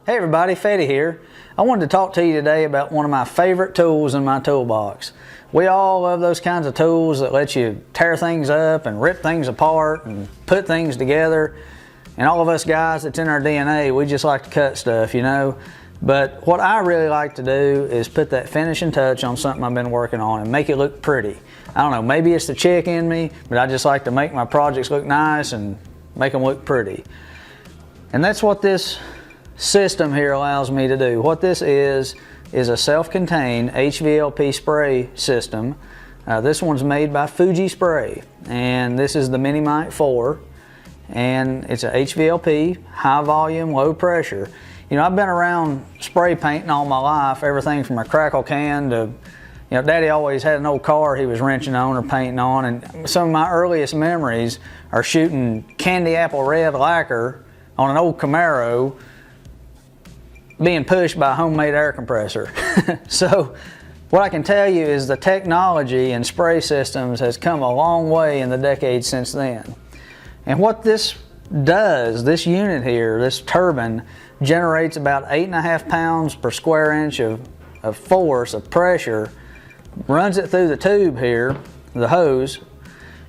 Hey everybody, Fetty here. I wanted to talk to you today about one of my favorite tools in my toolbox. We all love those kinds of tools that let you tear things up and rip things apart and put things together. And all of us guys, it's in our DNA, we just like to cut stuff, you know. But what I really like to do is put that finishing touch on something I've been working on and make it look pretty. I don't know, maybe it's the chick in me, but I just like to make my projects look nice and make them look pretty. And that's what this system here allows me to do. What this is a self-contained HVLP spray system. This one's made by Fuji Spray, and this is the Mini-Mite 4, and it's a HVLP, high volume, low pressure. You know, I've been around spray painting all my life, everything from a crackle can to, you know, Daddy always had an old car he was wrenching on or painting on, and some of my earliest memories are shooting candy apple red lacquer on an old Camaro being pushed by a homemade air compressor. So what I can tell you is the technology in spray systems has come a long way in the decades since then. And what this does, this unit here, this turbine, generates about 8.5 pounds per square inch of force, of pressure, runs it through the tube here, the hose,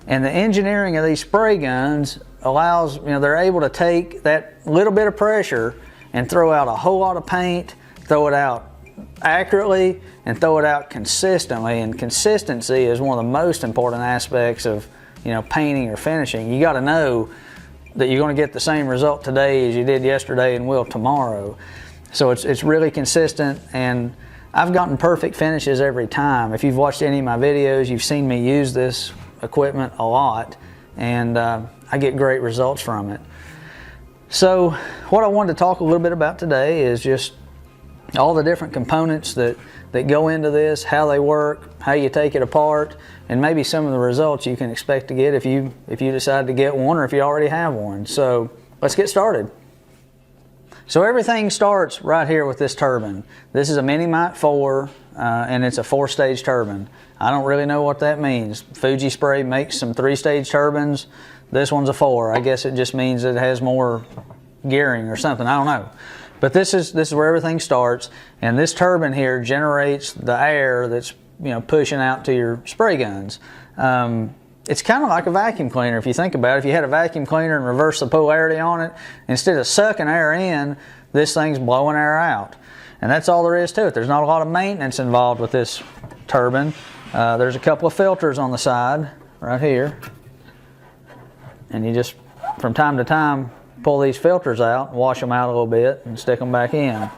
and the engineering of these spray guns allows, you know, they're able to take that little bit of pressure and throw out a whole lot of paint, throw it out accurately, and throw it out consistently. And consistency is one of the most important aspects of, you know, painting or finishing. You got to know that you're going to get the same result today as you did yesterday and will tomorrow. So it's really consistent, and I've gotten perfect finishes every time. If you've watched any of my videos, you've seen me use this equipment a lot, and I get great results from it. So what I wanted to talk a little bit about today is just all the different components that go into this, how they work, how you take it apart, and maybe some of the results you can expect to get if you decide to get one or if you already have one. So let's get started. So everything starts right here with this turbine. This is a Mini-Mite 4 and it's a 4-stage turbine. I don't really know what that means. Fuji Spray makes some 3-stage turbines. This one's a 4. I guess it just means it has more gearing or something. I don't know. But this is where everything starts, and this turbine here generates the air that's, you know, pushing out to your spray guns. It's kind of like a vacuum cleaner if you think about it. If you had a vacuum cleaner and reverse the polarity on it, instead of sucking air in, this thing's blowing air out. And that's all there is to it. There's not a lot of maintenance involved with this turbine. There's a couple of filters on the side right here, and you just from time to time pull these filters out, wash them out a little bit, and stick them back in.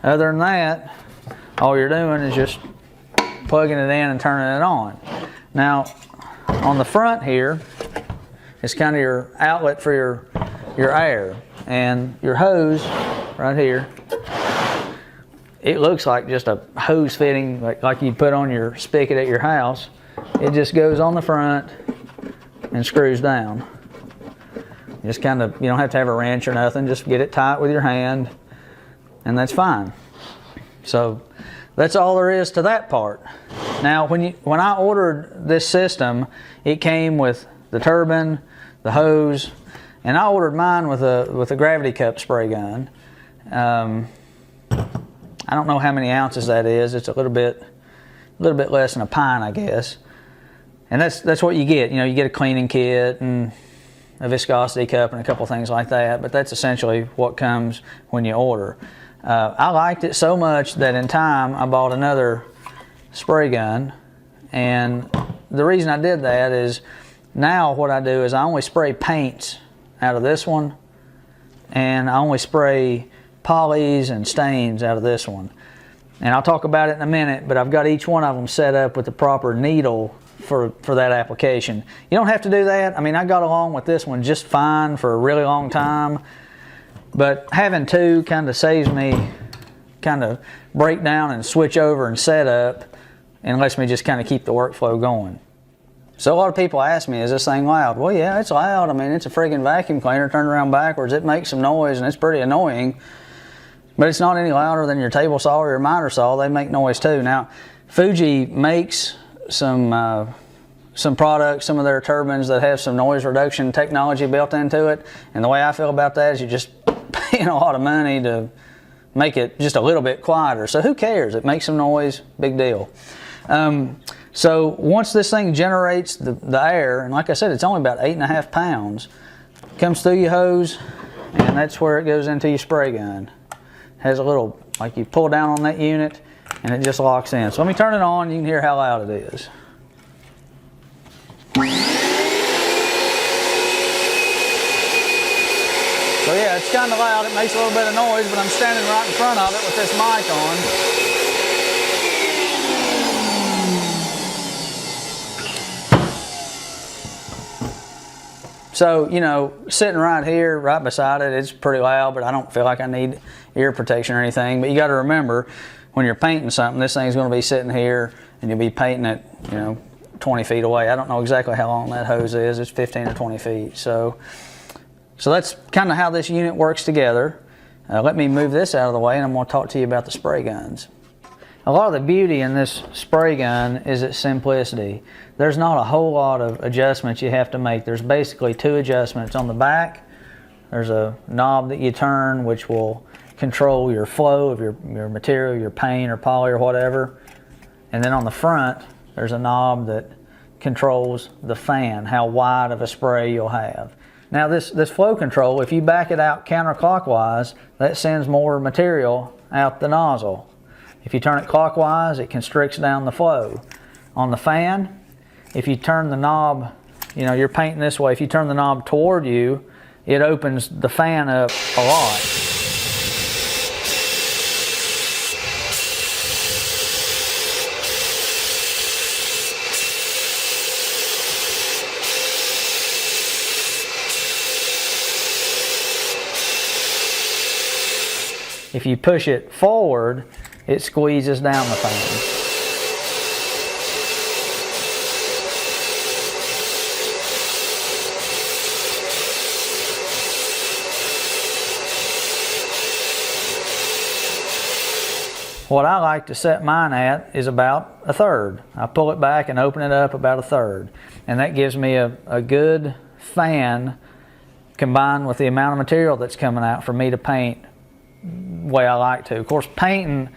Other than that, all you're doing is just plugging it in and turning it on. Now, on the front here is kind of your outlet for your air, and your hose right here, it looks like just a hose fitting like you put on your spigot at your house. It just goes on the front and screws down. Just kind of, you don't have to have a wrench or nothing, just get it tight with your hand, and that's fine. So that's all there is to that part. Now when I ordered this system, it came with the turbine, the hose, and I ordered mine with a gravity cup spray gun. I don't know how many ounces that is. It's a little bit less than a pint, I guess. And that's what you get. You know, you get a cleaning kit and a viscosity cup and a couple things like that, but that's essentially what comes when you order. I liked it so much that in time I bought another spray gun, and the reason I did that is now what I do is I only spray paints out of this one, and I only spray polys and stains out of this one. And I'll talk about it in a minute, but I've got each one of them set up with the proper needle for that application. You don't have to do that. I mean, I got along with this one just fine for a really long time, but having two kind of saves me kind of break down and switch over and set up, and lets me just kind of keep the workflow going. So a lot of people ask me, is this thing loud? Well, yeah, it's loud. I mean, it's a friggin' vacuum cleaner turned around backwards. It makes some noise and it's pretty annoying, but it's not any louder than your table saw or your miter saw. They make noise too. Now, Fuji makes some products, some of their turbines that have some noise reduction technology built into it, and the way I feel about that is you're just paying a lot of money to make it just a little bit quieter. So who cares? It makes some noise, big deal. So once this thing generates the air, and like I said, it's only about 8.5 pounds, comes through your hose, and that's where it goes into your spray gun. Has a little, like you pull down on that unit, and it just locks in. So let me turn it on, you can hear how loud it is. So yeah, it's kind of loud, it makes a little bit of noise, but I'm standing right in front of it with this mic on. So, you know, sitting right here, right beside it, it's pretty loud, but I don't feel like I need ear protection or anything. But you got to remember, when you're painting something, this thing's going to be sitting here, and you'll be painting it, you know, 20 feet away. I don't know exactly how long that hose is. It's 15 or 20 feet. So that's kind of how this unit works together. Let me move this out of the way, and I'm going to talk to you about the spray guns. A lot of the beauty in this spray gun is its simplicity. There's not a whole lot of adjustments you have to make. There's basically 2 adjustments. On the back, there's a knob that you turn which will control your flow of your material, your paint or poly or whatever. And then on the front, there's a knob that controls the fan, how wide of a spray you'll have. Now this flow control, if you back it out counterclockwise, that sends more material out the nozzle. If you turn it clockwise, it constricts down the flow. On the fan, if you turn the knob, you know, you're painting this way, if you turn the knob toward you, it opens the fan up a lot. If you push it forward, it squeezes down the fan. What I like to set mine at is about 1/3. I pull it back and open it up about 1/3. And that gives me a good fan combined with the amount of material that's coming out for me to paint the way I like to. Of course, painting,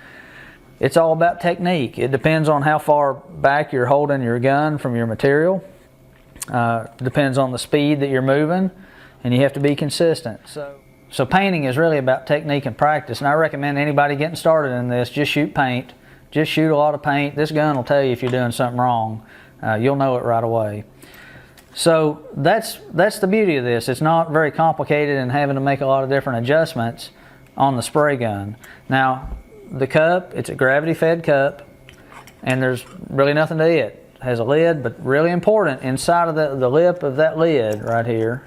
it's all about technique. It depends on how far back you're holding your gun from your material. Depends on the speed that you're moving, and you have to be consistent. So painting is really about technique and practice, and I recommend anybody getting started in this, just shoot paint. Just shoot a lot of paint. This gun will tell you if you're doing something wrong. You'll know it right away. So that's the beauty of this. It's not very complicated and having to make a lot of different adjustments on the spray gun. Now, the cup, it's a gravity fed cup, and there's really nothing to it. It has a lid, but really important, inside of the lip of that lid right here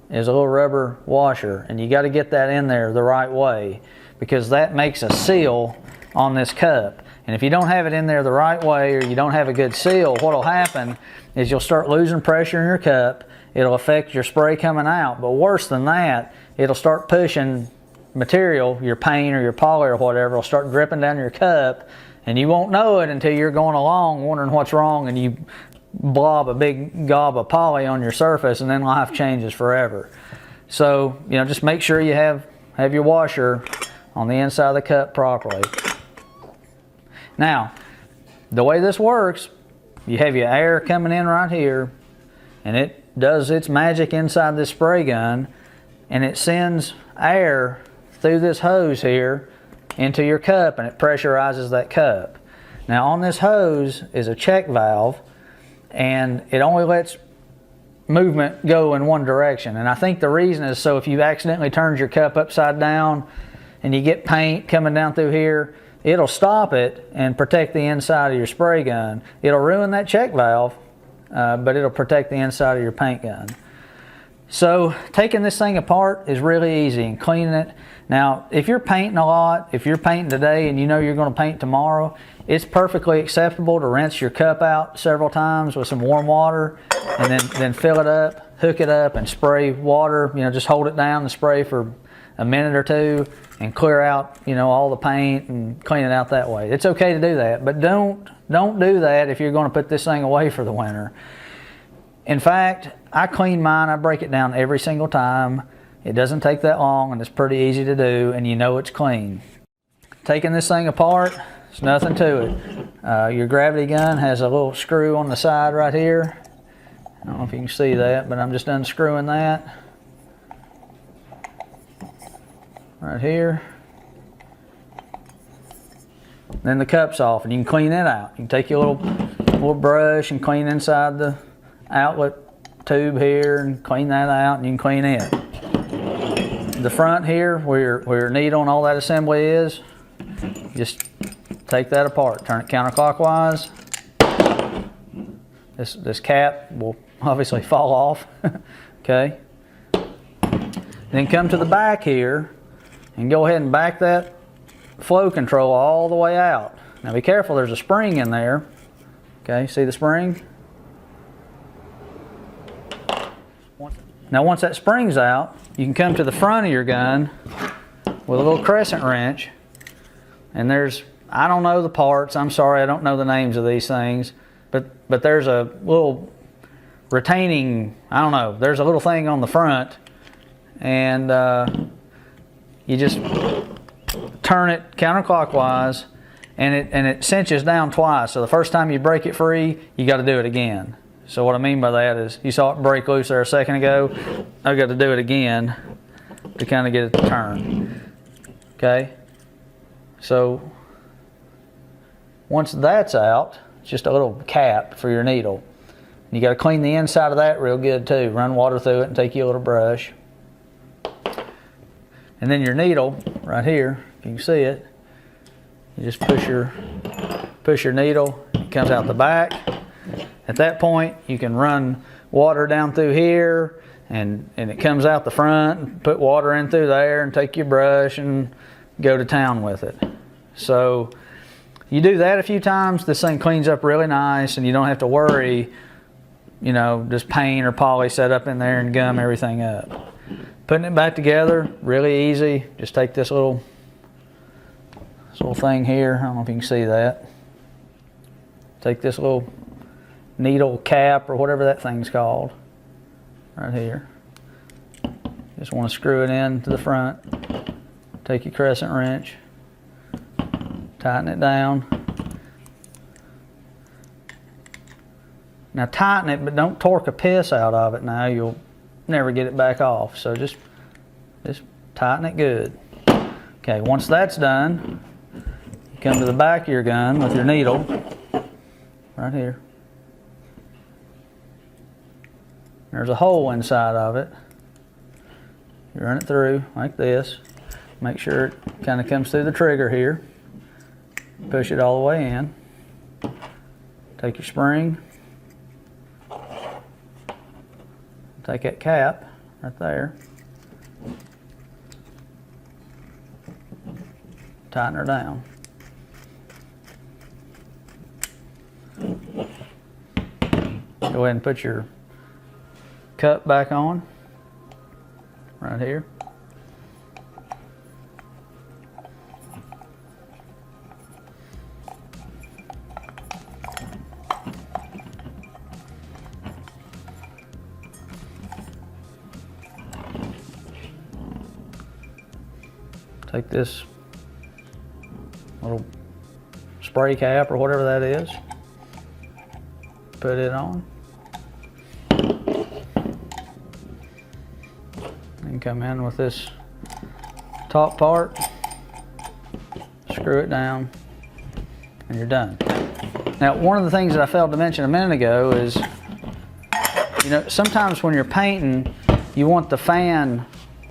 is a little rubber washer, and you got to get that in there the right way, because that makes a seal on this cup. And if you don't have it in there the right way, or you don't have a good seal, what will happen is you'll start losing pressure in your cup. It'll affect your spray coming out, but worse than that, it'll start pushing material, your paint or your poly or whatever, will start dripping down your cup, and you won't know it until you're going along wondering what's wrong, and you blob a big gob of poly on your surface, and then life changes forever. So, you know, just make sure you have your washer on the inside of the cup properly. Now, the way this works, you have your air coming in right here, and it does its magic inside this spray gun, and it sends air through this hose here into your cup, and it pressurizes that cup. Now, on this hose is a check valve, and it only lets movement go in one direction. And I think the reason is so if you accidentally turn your cup upside down and you get paint coming down through here, it'll stop it and protect the inside of your spray gun. It'll ruin that check valve, but it'll protect the inside of your paint gun. So taking this thing apart is really easy, and cleaning it. Now, if you're painting a lot, if you're painting today and you know you're going to paint tomorrow, it's perfectly acceptable to rinse your cup out several times with some warm water, and then fill it up, hook it up, and spray water. You know, just hold it down and spray for a minute or two and clear out, you know, all the paint and clean it out that way. It's okay to do that, but don't do that if you're going to put this thing away for the winter. In fact, I clean mine, I break it down every single time. It doesn't take that long and it's pretty easy to do, and you know it's clean. Taking this thing apart, there's nothing to it. Your gravity gun has a little screw on the side right here. I don't know if you can see that, but I'm just unscrewing that right here. Then the cup's off, and you can clean it out. You can take your little brush and clean inside the outlet tube here and clean that out, and you can clean it. The front here, where your needle and all that assembly is, just take that apart, turn it counterclockwise. This cap will obviously fall off, okay? Then come to the back here and go ahead and back that flow control all the way out. Now be careful, there's a spring in there. Okay, see the spring? Now once that spring's out, you can come to the front of your gun with a little crescent wrench, and there's, I don't know the parts, I'm sorry, I don't know the names of these things, but there's a little retaining, I don't know, there's a little thing on the front, and you just turn it counterclockwise, and it cinches down twice. So the first time you break it free, you got to do it again. So what I mean by that is, you saw it break loose there a second ago. I've got to do it again to kind of get it to turn. Okay. So once that's out, it's just a little cap for your needle. You got to clean the inside of that real good too. Run water through it and take your little brush. And then your needle right here, if you can see it, you just push your needle, it comes out the back. At that point, you can run water down through here, and it comes out the front, and put water in through there, and take your brush and go to town with it. So you do that a few times, this thing cleans up really nice, and you don't have to worry, you know, just paint or polish set up in there and gum everything up. Putting it back together, really easy. Just take this little thing here. I don't know if you can see that. Take this little needle cap or whatever that thing's called right here. Just want to screw it in to the front. Take your crescent wrench, tighten it down. Now tighten it, but don't torque a piss out of it now. You'll never get it back off. So just tighten it good. Okay, once that's done, you come to the back of your gun with your needle right here. There's a hole inside of it. You run it through like this. Make sure it kind of comes through the trigger here. Push it all the way in. Take your spring. Take that cap right there. Tighten her down. Go ahead and put your cup back on right here. Take this little spray cap or whatever that is, put it on, and come in with this top part, screw it down, and you're done. Now, one of the things that I failed to mention a minute ago is, you know, sometimes when you're painting, you want the fan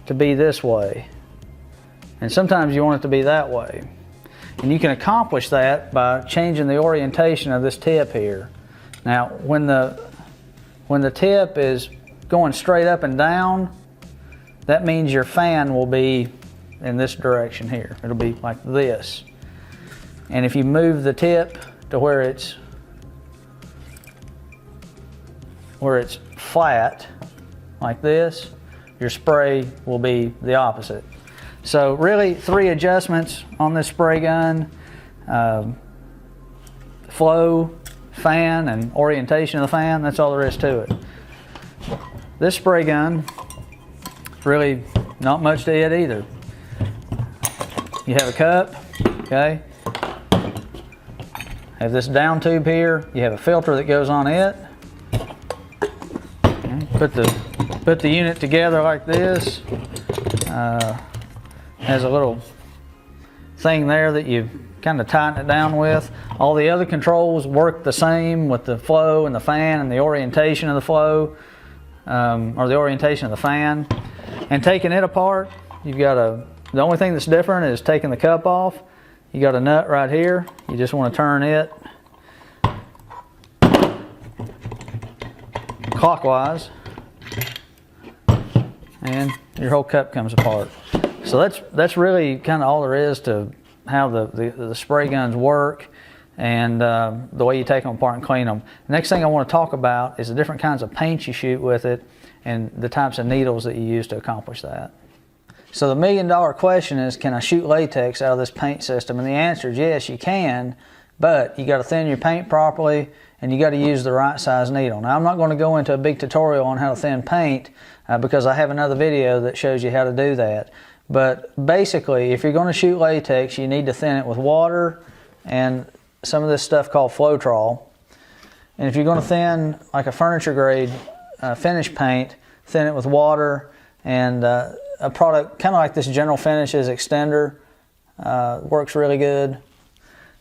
to be this way, and sometimes you want it to be that way. And you can accomplish that by changing the orientation of this tip here. Now, when the tip is going straight up and down, that means your fan will be in this direction here. It'll be like this. And if you move the tip to where it's flat, like this, your spray will be the opposite. So really 3 adjustments on this spray gun: flow, fan, and orientation of the fan. That's all there is to it. This spray gun really not much to it either. You have a cup, okay? Have this down tube here. You have a filter that goes on it. Okay. Put the unit together like this. Has a little thing there that you kind of tighten it down with. All the other controls work the same with the flow and the fan and the orientation of the flow, or the orientation of the fan. And taking it apart, you've got the only thing that's different is taking the cup off. You got a nut right here. You just want to turn it clockwise, and your whole cup comes apart. So that's really kind of all there is to how the spray guns work, and the way you take them apart and clean them. The next thing I want to talk about is the different kinds of paints you shoot with it and the types of needles that you use to accomplish that. So the $1,000,000 question is, can I shoot latex out of this paint system? And the answer is yes, you can, but you got to thin your paint properly and you got to use the right size needle. Now I'm not going to go into a big tutorial on how to thin paint because I have another video that shows you how to do that. But basically, if you're going to shoot latex, you need to thin it with water and some of this stuff called Floetrol. And if you're going to thin like a furniture grade finish paint, thin it with water and a product kind of like this General Finishes extender works really good.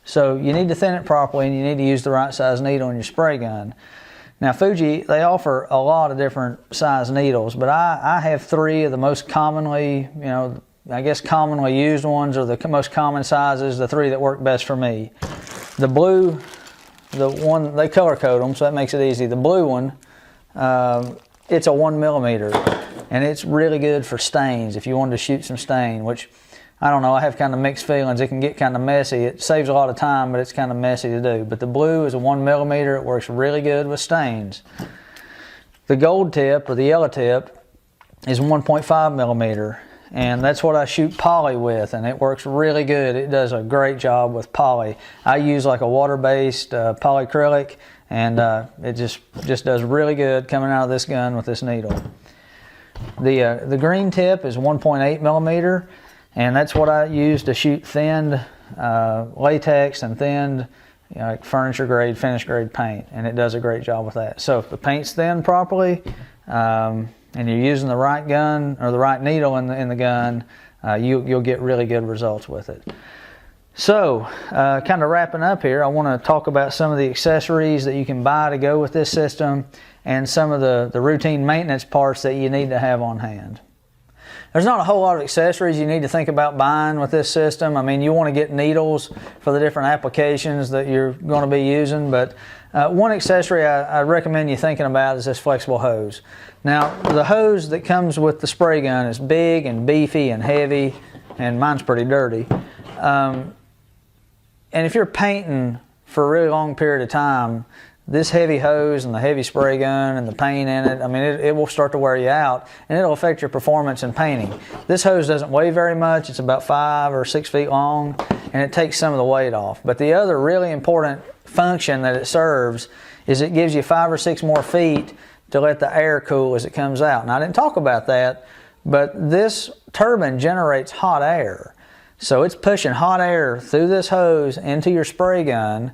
So you need to thin it properly and you need to use the right size needle in your spray gun. Now Fuji, they offer a lot of different size needles, but I have 3 of the most commonly, I guess commonly used ones, or the most common sizes, the 3 that work best for me. The blue, the one, they color code them, so that makes it easy. The blue one, it's a 1mm, and it's really good for stains if you wanted to shoot some stain, which I don't know, I have kind of mixed feelings. It can get kind of messy. It saves a lot of time, but it's kind of messy to do. But the blue is a 1mm. It works really good with stains. The gold tip, or the yellow tip, is 1.5mm. And that's what I shoot poly with, and it works really good. It does a great job with poly. I use like a water-based polyacrylic, and it just does really good coming out of this gun with this needle. The green tip is 1.8mm. And that's what I use to shoot thinned latex and thinned like furniture grade, finish grade paint, and it does a great job with that. So if the paint's thinned properly and you're using the right gun or the right needle in the gun, you'll get really good results with it. So kind of wrapping up here, I want to talk about some of the accessories that you can buy to go with this system and some of the routine maintenance parts that you need to have on hand. There's not a whole lot of accessories you need to think about buying with this system. I mean, you want to get needles for the different applications that you're going to be using, but one accessory I recommend you thinking about is this flexible hose. Now, the hose that comes with the spray gun is big and beefy and heavy, and mine's pretty dirty. And if you're painting for a really long period of time, this heavy hose and the heavy spray gun and the paint in it, I mean, it will start to wear you out, and it'll affect your performance in painting. This hose doesn't weigh very much. It's about 5 or 6 feet long, and it takes some of the weight off. But the other really important function that it serves is it gives you 5 or 6 more feet to let the air cool as it comes out. Now, I didn't talk about that, but this turbine generates hot air. So it's pushing hot air through this hose into your spray gun,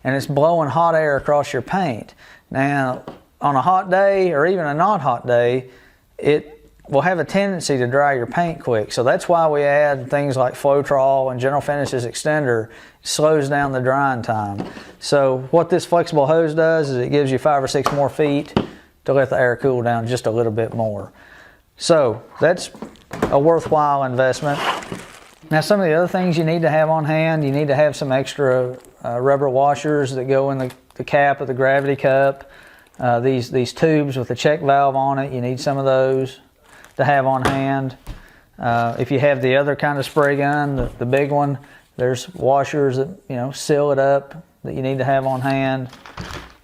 and it's blowing hot air across your paint. Now, on a hot day or even a not hot day, it will have a tendency to dry your paint quick. So that's why we add things like Floetrol and General Finishes Extender. It slows down the drying time. So what this flexible hose does is it gives you 5 or 6 more feet to let the air cool down just a little bit more. So that's a worthwhile investment. Now, some of the other things you need to have on hand, you need to have some extra rubber washers that go in the cap of the Gravity cup. These tubes with the check valve on it, you need some of those to have on hand. If you have the other kind of spray gun, the big one, there's washers that seal it up that you need to have on hand.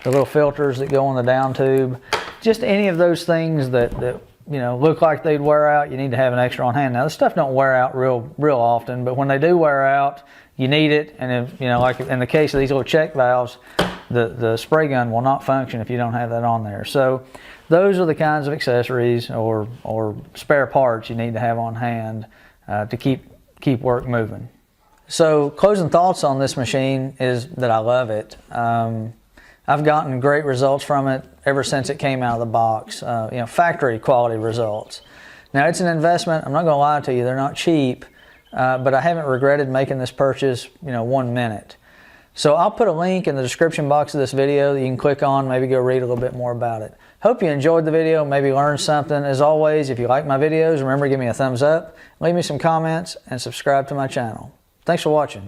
The little filters that go on the down tube. Just any of those things that look like they'd wear out, you need to have an extra on hand. Now, this stuff don't wear out real often, but when they do wear out, you need it. And if, like in the case of these little check valves, the spray gun will not function if you don't have that on there. So those are the kinds of accessories or spare parts you need to have on hand to keep work moving. So closing thoughts on this machine is that I love it. I've gotten great results from it ever since it came out of the box, factory quality results. Now, it's an investment. I'm not going to lie to you, they're not cheap, but I haven't regretted making this purchase, 1 minute. So I'll put a link in the description box of this video that you can click on, maybe go read a little bit more about it. Hope you enjoyed the video, maybe learned something. As always, if you like my videos, remember to give me a thumbs up, leave me some comments, and subscribe to my channel. Thanks for watching.